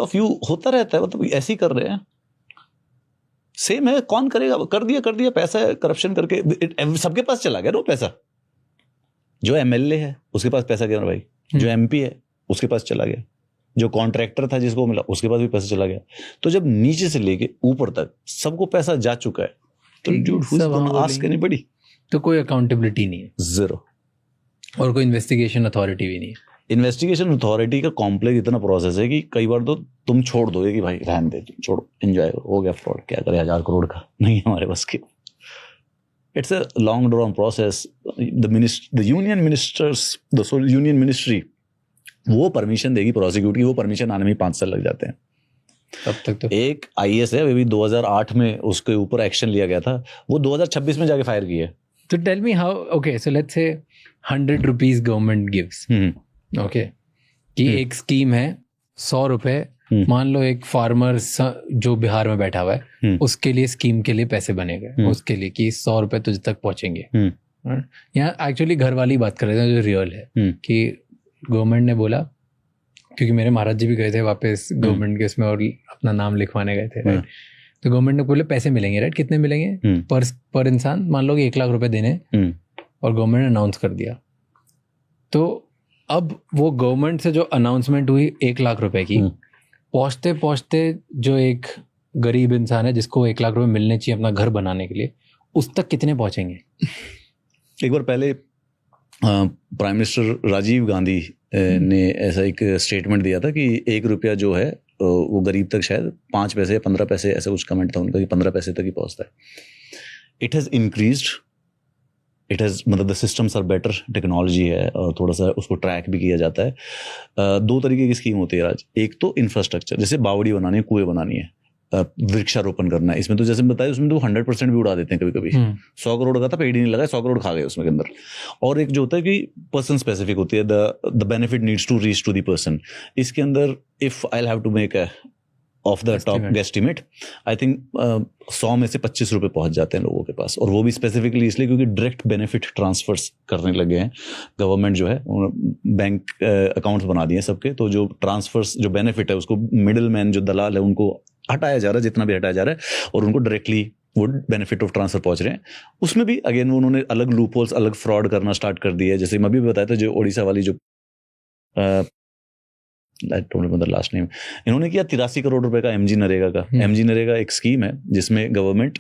Of view होता रहता है, मतलब ऐसे ही कर रहे हैं, सेम है, कौन करेगा, कर दिया पैसा करप्शन करके सबके पास चला गया ना पैसा। जो एमएलए है उसके पास पैसा गया भाई, जो एमपी है उसके पास चला गया, जो कॉन्ट्रैक्टर था जिसको मिला उसके पास भी पैसा चला गया। तो जब नीचे से लेके ऊपर तक सबको पैसा जा चुका है तो dude who is gonna ask anybody? तो कोई अकाउंटेबिलिटी नहीं है, जीरो, और कोई इन्वेस्टिगेशन अथॉरिटी भी नहीं है। इन्वेस्टिगेशन अथॉरिटी का कॉम्प्लेक्स इतना प्रोसेस है कि कई बार तो तुम छोड़ दोगे कि भाई रहने दे, छोड़ो, एंजॉय हो गया फ्रॉड, क्या करे 1000 करोड़ का, नहीं है हमारे बस की। It's a long drawn process. The union ministers, the union ministry वो परमिशन देगी प्रोसिक्यूट की, वो परमिशन आने में 5 साल लग जाते हैं। तब तक तो एक आईएएस है, अभी 2008 में उसके ऊपर एक्शन लिया गया था, वो 2026 में जाके फायर किया है। तो tell me how, okay so let's say 100 rupees government gives, okay, कि एक स्कीम है 100 रुपए, मान लो एक फार्मर जो बिहार में बैठा हुआ है उसके लिए स्कीम के लिए पैसे बने गए, उसके लिए कि 100 रुपए तुझ तक पहुंचेंगे। यहाँ एक्चुअली घर वाली बात कर रहे थे जो रियल है, कि गवर्नमेंट ने बोला, क्योंकि मेरे महाराज जी भी गए थे वापस गवर्नमेंट के इसमें और अपना नाम लिखवाने गए थे, राइट। तो गवर्नमेंट ने बोले पैसे मिलेंगे, राइट, कितने मिलेंगे पर इंसान, मान लो कि 1 लाख रुपए देने, और गवर्नमेंट ने अनाउंस कर दिया। तो अब वो गवर्नमेंट से जो अनाउंसमेंट हुई 1 लाख रुपए की, पहुंचते पहुंचते जो एक गरीब इंसान है जिसको 1 लाख रुपए मिलने चाहिए अपना घर बनाने के लिए, उस तक कितने पहुंचेंगे? एक बार पहले प्राइम मिनिस्टर राजीव गांधी ने ऐसा एक स्टेटमेंट दिया था कि 1 रुपया जो है वो गरीब तक शायद 5 पैसे या 15 पैसे, ऐसा कुछ कमेंट था उनका, कि 15 पैसे तक ही पहुंचता है। It has increased, it has, मतलब the systems are better, technology है और थोड़ा सा उसको ट्रैक भी किया जाता है। 2 तरीके की स्कीम होती है राज। एक तो इंफ्रास्ट्रक्चर, जैसे बावड़ी बनानी है, कुएं बनानी है, वृक्षारोपण करना है, इसमें तो जैसे बताया उसमें तो 100% भी उड़ा देते हैं कभी कभी। 100 करोड़ का था, पेड़ ही नहीं लगा, 100 करोड़ खा गए उसमें के अंदर। और एक जो होता है कि पर्सन स्पेसिफिक होती है, the benefit needs to reach to the person. इसके अंदर if I have to make of the top guesstimate, I think 100 में से 25 रुपए पहुंच जाते हैं लोगों के पास, और वो भी स्पेसिफिकली इसलिए क्योंकि डायरेक्ट बेनिफिट ट्रांसफर्स करने लगे हैं गवर्नमेंट जो है, बैंक अकाउंट्स बना दिए सबके, तो जो ट्रांसफर्स, जो बेनिफिट है उसको मिडिल मैन जो दलाल है उनको हटाया जा रहा है, जितना भी हटाया जा रहा है, और उनको डायरेक्टली वो बेनिफिट ऑफ ट्रांसफर पहुंच रहे हैं। उसमें भी अगेन उन्होंने अलग लूप होल्स, अलग फ्रॉड करना स्टार्ट कर दिया है। जैसे मैं भी बताया था, जो ओडिशा वाली जो लास्ट नेम इन्होंने किया 83 करोड़ रुपए का एमजी नरेगा का। एमजी नरेगा एक स्कीम है जिसमें गवर्नमेंट